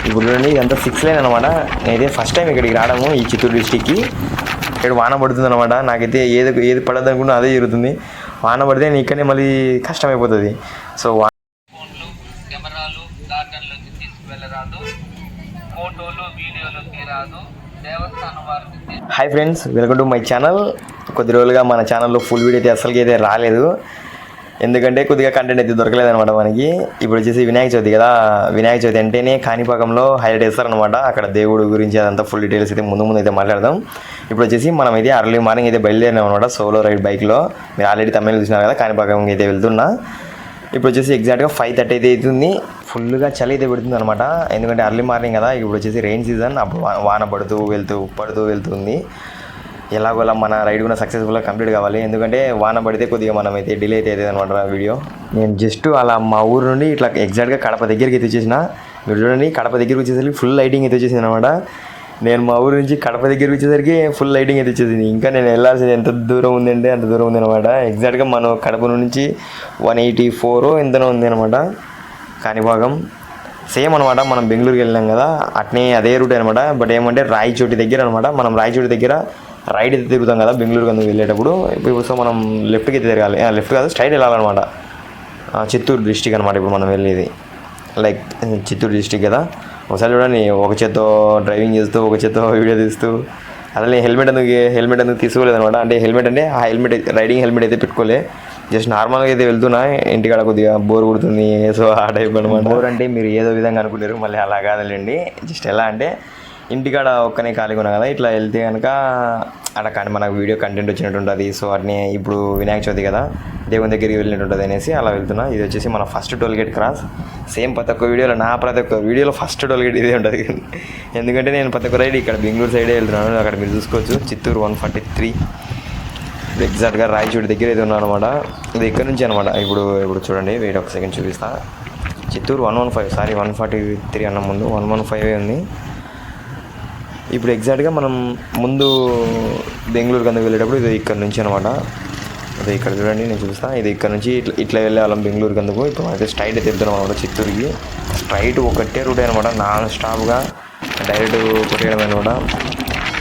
ఇప్పుడు చూడండి ఇదంతా 6 లైన్ అనమాట. నేనైతే ఫస్ట్ టైం ఇక్కడికి రావడము ఈ చిత్తూరు డిస్టిక్కి. ఇక్కడ వాన పడుతుంది అనమాట. నాకైతే ఏది పడద్దు అనుకున్నా అదే జరుగుతుంది. వాన పడితే నేను ఇక్కడనే మళ్ళీ కష్టమైపోతుంది. సో ఫోన్లు కెమెరాలు గార్డెన్లోకి తీసుకువెళ్ళరాదు, ఫోటోలు వీడియోలు తీరాదు, దేవస్థానం వారికి. Hi friends, welcome to my channel. కొద్ది రోజులుగా మన ఛానల్లో ఫుల్ వీడియో అయితే అసలుకి అయితే రాలేదు, ఎందుకంటే కొద్దిగా కంటెంట్ అయితే దొరకలేదనమాట మనకి. ఇప్పుడు వచ్చేసి వినాయక చవితి కదా, వినాయక చవితి అంటేనే కాణిపాకంలో హైలైట్ చేస్తారనమాట. అక్కడ దేవుడు గురించి అదంతా ఫుల్ డీటెయిల్స్ అయితే ముందు అయితే మాట్లాడదాం. ఇప్పుడు వచ్చేసి మనం అయితే అర్లీ మార్నింగ్ అయితే బయలుదేరినాం అనమాట, సోలో రైడ్ బైక్లో. మీరు ఆల్రెడీ తమిళ చూసినారు కదా, కాణిపాకం అయితే వెళ్తున్నా. ఇప్పుడు వచ్చేసి ఎగ్జాక్ట్గా 5:30 అయితే అవుతుంది. ఫుల్గా చలి అయితే పెడుతుంది అనమాట, ఎందుకంటే అర్లీ మార్నింగ్ కదా. ఇప్పుడు వచ్చేసి రెయిన్ సీజన్, అప్పుడు వాన పడుతూ వెళ్తుంది. ఎలాగోలా మన రైడ్ కూడా సక్సెస్ఫుల్గా కంప్లీట్ కావాలి, ఎందుకంటే వాన పడితే కొద్దిగా మనం అయితే డిలే అయితే అవుతుంది అనమాట వీడియో. నేను జస్ట్ అలా మా ఊరు నుండి ఇట్లా ఎగ్జాక్ట్గా కడప దగ్గరికి అయితే వచ్చేసిన. మీరు చూడండి, కడప దగ్గరికి వచ్చేసరికి ఫుల్ లైటింగ్ అయితే వచ్చేసింది అనమాట. నేను మా ఊరు నుంచి కడప దగ్గరికి వచ్చేసరికి ఫుల్ లైటింగ్ అయితే వచ్చేసింది. ఇంకా నేను వెళ్ళాల్సింది ఎంత దూరం ఉందంటే అంత దూరం ఉంది అనమాట. ఎగ్జాక్ట్గా మనం కడప నుంచి 184 ఎంతనో ఉంది అనమాట కాణిపాకం. సేమ్ అనమాట, మనం బెంగళూరుకి వెళ్ళాం కదా, అట్నే అదే రూట్ అనమాట. బట్ ఏమంటే రాయచోటి దగ్గర అనమాట. మనం రాయచోటి దగ్గర రైట్ అయితే తిరుగుతాం కదా బెంగళూరుకి అందుకు వెళ్ళేటప్పుడు. ఇప్పుడు సో మనం లెఫ్ట్కి అయితే తిరగాలి, లెఫ్ట్ కాదు స్ట్రైట్ వెళ్ళాలన్నమాట. చిత్తూరు డిస్టిక్ అనమాట ఇప్పుడు మనం వెళ్ళేది. లైక్ చిత్తూరు డిస్టిక్ కదా. ఒకసారి చూడండి, ఒక చేత్తో డ్రైవింగ్ చేస్తూ ఒక చేత్తో వీడియో తీస్తూ. అసలు హెల్మెట్ ఎందుకు తీసుకోలేదు అనమాట. అంటే ఆ హెల్మెట్ రైడింగ్ హెల్మెట్ అయితే పెట్టుకోలే, జస్ట్ నార్మల్గా అయితే వెళ్తున్నా. ఇంటికాడ కొద్దిగా బోర్ కొడుతుంది, సో ఆ టైప్ అనమాట. బోర్ అంటే మీరు ఏదో విధంగా అనుకుంటారు, మళ్ళీ అలా కాదులేండి. జస్ట్ ఎలా అంటే ఇంటికాడ ఒక్కనే ఖాళీగా ఉన్నా కదా, ఇట్లా వెళ్తే కనుక అక్కడ కానీ మనకు వీడియో కంటెంట్ వచ్చినట్టు ఉంటుంది. సో అట్నే ఇప్పుడు వినాయక చవితి కదా, దేవుని దగ్గరికి వెళ్ళినట్టు ఉంటుంది అనేసి అలా వెళ్తున్నా. ఇది వచ్చేసి మన ఫస్ట్ టోల్గేట్ క్రాస్. సేమ్ ప్రతి ఒక్క వీడియోలో ఫస్ట్ టోల్గేట్ ఇదే ఉంటుంది, ఎందుకంటే నేను ప్రతి ఒక్క రైడ్ ఇక్కడ బెంగళూరు సైడే వెళ్తున్నాను. అక్కడ మీరు చూసుకోవచ్చు, చిత్తూరు 143. ఇప్పుడు ఎగ్జాక్ట్గా రాయచోటి దగ్గర అయితే ఉన్నాను అనమాట. ఇది ఇక్కడ నుంచి అనమాట. ఇప్పుడు చూడండి, వెయిట్ ఒక సెకండ్ చూపిస్తా. చిత్తూరు 143 అన్న ముందు 115 ఉంది. ఇప్పుడు ఎగ్జాక్ట్గా మనం ముందు బెంగళూరుకి అందుకు వెళ్ళేటప్పుడు ఇది ఇక్కడ నుంచి అనమాట. అదే ఇక్కడ చూడండి, నేను చూపిస్తాను. ఇది ఇక్కడ నుంచి ఇట్లా వెళ్ళే వాళ్ళం బెంగళూరుకి అందుకు. ఇప్పుడు అయితే స్ట్రైట్ అయితే వెళ్తున్నాం అనమాట చిత్తూరుకి. స్ట్రైట్ ఒకటే రూట్ అనమాట, నాన్ స్టాప్గా డైరెక్ట్ కొట్టేయడం అనమాట.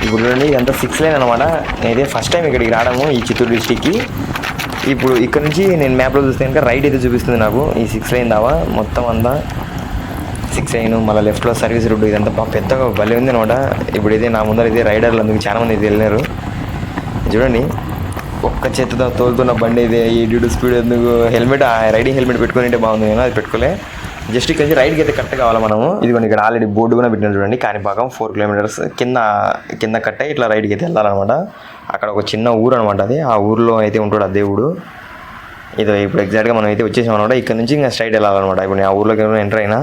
ఇప్పుడు చూడండి, ఇదంతా 6 లైన్ అనమాట. నేనైతే ఫస్ట్ టైం ఇక్కడికి రావడము ఈ చిత్తూరు డిస్టిక్కి. ఇప్పుడు ఇక్కడ నుంచి నేను మ్యాప్లో చూస్తే కనుక రైట్ అయితే చూపిస్తుంది నాకు ఈ 6 లైన్ దావా మొత్తం అంతా. 6 లైన్ మళ్ళీ లెఫ్ట్లో సర్వీస్ రోడ్డు, ఇదంతా బాగా పెద్దగా భలే ఉంది అనమాట. ఇప్పుడు అయితే నా ముందర అయితే రైడర్లు అందుకు చాలామంది అయితే వెళ్ళినారు. చూడండి, ఒక్క చేతితో తోలుతున్న బండి అయితే 82 స్పీడ్. ఎందుకు రైడింగ్ హెల్మెట్ పెట్టుకుని ఉంటే బాగుంది, నేను అది పెట్టుకోలే. జస్ట్ ఇక్కడ నుంచి రైడ్కి అయితే కరెక్ట్ కావాలి మనము. ఇదిగోండి, ఇక్కడ ఆల్రెడీ బోర్డు కూడా పెట్టిన చూడండి, కాణిపాకం 4 కిలోమీటర్స్ కింద కట్టే ఇట్లా రైడ్కి అయితే వెళ్ళాలన్నమాట. అక్కడ ఒక చిన్న ఊరు అనమాట అది. ఆ ఊరిలో అయితే ఉంటాడు ఆ దేవుడు. ఇది ఇప్పుడు ఎగ్జాక్ట్గా మనం అయితే వచ్చేసాం అనమాట. ఇక్కడ నుంచి ఇంకా స్ట్రైట్ వెళ్ళాలన్నమాట. ఇప్పుడు నేను ఆ ఊర్లోకి ఎంటర్ అయినా,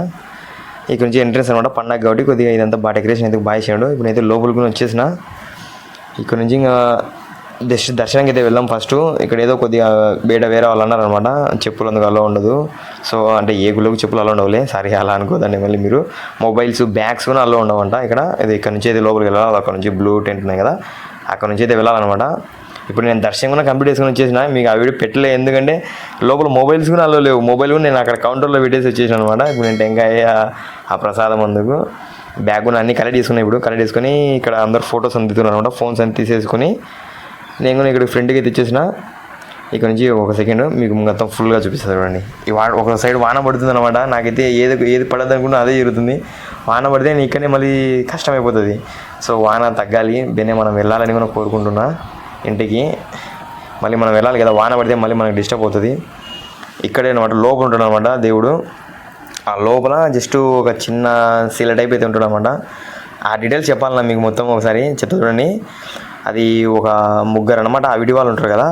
ఇక్కడ నుంచి ఎంట్రెన్స్ అనమాట. పండగ కాబట్టి కొద్దిగా ఇదంతా బాగా డెకరేషన్ అయితే బాగా చేసాడు. ఇప్పుడు అయితే లోపలికి వచ్చేసిన. ఇక్కడ నుంచి ఇంకా దర్శనానికి అయితే వెళ్దాం ఫస్ట్. ఇక్కడ ఏదో కొద్దిగా వేరే వాళ్ళు అన్నారు అనమాట, చెప్పులు అందుకు అలా ఉండదు. సో అంటే ఏ గుళ్ళకు చెప్పులు అలా ఉండవులే, సారీ అలా అనుకోదండి. మళ్ళీ మీరు మొబైల్స్ బ్యాగ్స్ కూడా అలా ఉండవంట ఇక్కడ. ఇక్కడ నుంచి అయితే లోపలికి వెళ్ళాలి. అక్కడ నుంచి బ్లూ టెంట్ ఉన్నాయి కదా, అక్కడ నుంచి అయితే వెళ్ళాలన్నమాట. ఇప్పుడు నేను దర్శనం కూడా కంప్లీట్ చేసుకుని వచ్చేసిన. మీకు ఆ వీడియో పెట్టలే, ఎందుకంటే లోపల మొబైల్స్ కూడా అలా లేవు. మొబైల్ కూడా నేను అక్కడ కౌంటర్లో పెట్టేసి వచ్చేసాను అనమాట. ఇప్పుడు నేను టెంకాయ ఆ ప్రసాదం అందుకు బ్యాగ్ కూడా అన్నీ కలెక్ట్ చేసుకున్నాను. ఇప్పుడు కలెక్ట్ చేసుకొని ఇక్కడ అందరు ఫొటోస్ అందుతున్నాను అనమాట. ఫోన్స్ అన్ని తీసేసుకొని నేను కూడా ఇక్కడ ఫ్రంట్కి అయితే ఇచ్చేసిన. ఇక్కడ నుంచి ఒక సెకండ్ మీకు మొత్తం ఫుల్గా చూపిస్తుంది చూడండి. ఒక సైడ్ వాన పడుతుంది అనమాట. నాకైతే ఏది పడద్దు అనుకున్నా అదే జరుగుతుంది. వాన పడితే నేను ఇక్కడనే మళ్ళీ కష్టమైపోతుంది. సో వాన తగ్గాలి, బెనే మనం వెళ్ళాలని కూడా కోరుకుంటున్నా ఇంటికి. మళ్ళీ మనం వెళ్ళాలి కదా, వాన పడితే మళ్ళీ మనకు డిస్టర్బ్ అవుతుంది. ఇక్కడే అనమాట లోపల ఉంటాడు అనమాట దేవుడు. ఆ లోపల జస్ట్ ఒక చిన్న శిల టైప్ అయితే ఉంటాడు అనమాట. ఆ డీటెయిల్స్ చెప్పాలన్నా మీకు మొత్తం ఒకసారి చెప్తా చూడండి. అది ఒక ముగ్గురు అనమాట అవిటి వాళ్ళు ఉంటారు కదా,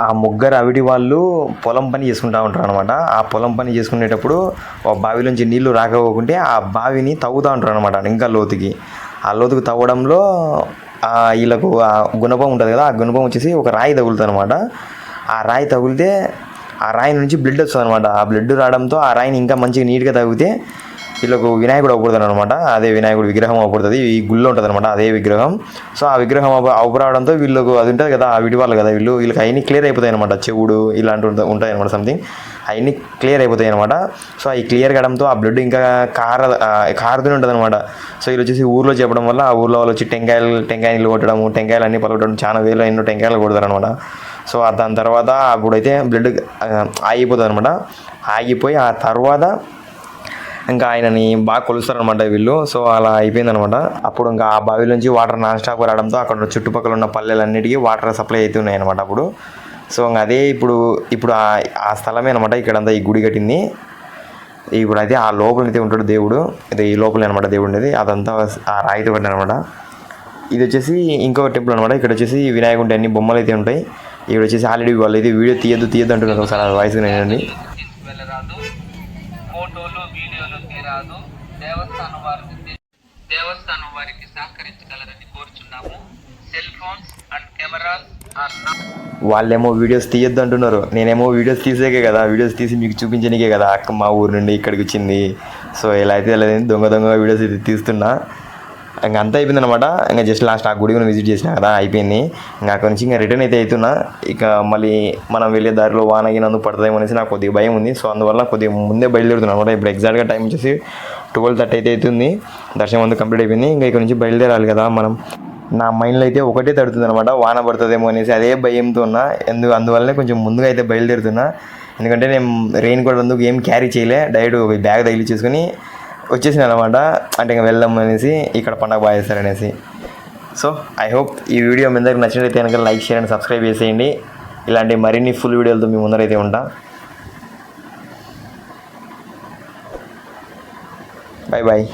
ఆ ముగ్గురు అవిటి వాళ్ళు పొలం పని చేసుకుంటూ ఉంటారు అనమాట. ఆ పొలం పని చేసుకునేటప్పుడు ఒక బావిలోంచి నీళ్లు రాకపోకుంటే ఆ బావిని తవ్వుతూ ఉంటారు అనమాట ఇంకా లోతుకి. ఆ లోతుకు తవ్వడంలో వీళ్ళకు ఆ గుణపం ఉంటుంది కదా, ఆ గుణపం వచ్చేసి ఒక రాయి తగులుతుంది అనమాట. ఆ రాయి తగిలితే ఆ రాయి నుంచి బ్లడ్ వస్తుంది అనమాట. ఆ బ్లడ్ రావడంతో ఆ రాయిని ఇంకా మంచిగా నీట్గా తగిలితే వీళ్ళకు వినాయకుడు అవ్వకూడదు అనమాట. అదే వినాయకుడు విగ్రహం అవ్వకూడదు, ఈ గుళ్ళో ఉంటుంది అనమాట అదే విగ్రహం. సో ఆ విగ్రహం అవ్వరావడంతో వీళ్ళకు అది ఉంటుంది కదా, ఆ విడి వాళ్ళు కదా, వీళ్ళకి అవన్నీ క్లియర్ అయిపోతాయి అనమాట. చెవుడు ఇలాంటివి ఉంటాయి అనమాట సంథింగ్. అవన్నీ క్లియర్ అయిపోతాయి అనమాట. సో అవి క్లియర్ కావడంతో ఆ బ్లడ్ ఇంకా కారుతూనే ఉంటుంది అనమాట. సో వీళ్ళు వచ్చేసి ఊర్లో చెప్పడం వల్ల ఆ ఊర్లో వాళ్ళు వచ్చి టెంకాయలు కొట్టడము, టెంకాయలు అన్నీ పలగొట్టడం, చాలా వేలు ఎన్నో టెంకాయలు కొడతారు అనమాట. సో దాని తర్వాత అప్పుడైతే బ్లడ్ ఆగిపోతుంది అనమాట. ఆగిపోయి ఆ తర్వాత ఇంకా ఆయనని బాగా కొలుస్తారనమాట వీళ్ళు. సో అలా అయిపోయిందనమాట. అప్పుడు ఇంకా ఆ బావి నుంచి వాటర్ నాన్ స్టాప్ రావడంతో అక్కడ చుట్టుపక్కల ఉన్న పల్లెలన్నిటికీ వాటర్ సప్లై అవుతున్నాయి అనమాట అప్పుడు. సో ఇంకా అదే ఇప్పుడు ఆ స్థలమే అనమాట ఇక్కడంతా ఈ గుడి కట్టింది. ఇప్పుడు అయితే ఆ లోపల అయితే ఉంటాడు దేవుడు. ఇది ఈ లోపలే అనమాట దేవుడు ఉండేది. అదంతా ఆ రాయితో కట్టిన అనమాట. ఇది వచ్చేసి ఇంకో టెంపుల్ అనమాట. ఇక్కడ వచ్చేసి వినాయకుడి అన్ని బొమ్మలు అయితే ఉంటాయి. ఇక్కడ వచ్చేసి ఆల్రెడీ వాళ్ళు అయితే వీడియో తీయద్దు అంటున్నారు. ఒకసారి వాయిస్ నేనండి. తీసుకువెళ్ళరాదు, ఫోటోలు వీడియోలు తీరాదు. దేవస్థానం వారికి సహకరించగలరని కోరుచున్నాము. Cell phones and cameras are not. వాళ్ళేమో వీడియోస్ తీయొద్దు అంటున్నారు. నేనేమో వీడియోస్ తీసేకే కదా, వీడియోస్ తీసి మీకు చూపించడానికే కదా అక్క మా ఊరు నుండి ఇక్కడికి వచ్చింది. సో ఎలా అయితే వెళ్ళేది దొంగ వీడియోస్ అయితే తీస్తున్నా. ఇంకా అంతా అయిపోయింది అనమాట. ఇంకా జస్ట్ లాస్ట్ ఆ గుడి విజిట్ చేసినా కదా, అయిపోయింది. ఇంకా అక్కడ నుంచి ఇంకా రిటర్న్ అయితే అవుతున్నా. ఇక మళ్ళీ మనం వెళ్ళే దారిలో వానగినందుకు పడుతుందేమో అనేసి నాకు కొద్దిగా భయం ఉంది. సో అందువల్ల కొద్దిగా ముందే బయలుదేరుతున్నాను అనమాట. ఇప్పుడు ఎగ్జాక్ట్గా టైం వచ్చేసి 12:30 అయితే అవుతుంది. దర్శనం అంతా కంప్లీట్ అయిపోయింది. ఇంకా ఇక్కడ నుంచి బయలుదేరాలి కదా మనం. నా మైండ్లో అయితే ఒకటే తడుతుంది అనమాట, వాన పడుతుందేమో అనేసి. అదే భయంతో ఉన్నా. అందువల్లనే కొంచెం ముందుగా అయితే బయలుదేరుతున్నా. ఎందుకంటే నేను రెయిన్ కోట్ అందుకు ఏం క్యారీ చేయలే, డైరెక్ట్ బ్యాగ్ తగిలించేసుకొని వచ్చేసిన అనమాట. అంటే ఇంకా వెళ్దాం అనేసి, ఇక్కడ పండగ బాగా చేస్తారనేసి. సో ఐ హోప్ ఈ వీడియో మీ అందరికి నచ్చినట్లయితే కనుక లైక్, షేర్ అండ్ సబ్స్క్రైబ్ చేసేయండి. ఇలాంటి మరిన్ని ఫుల్ వీడియోలతో మీ ముందరైతే ఉంటా. Bye bye.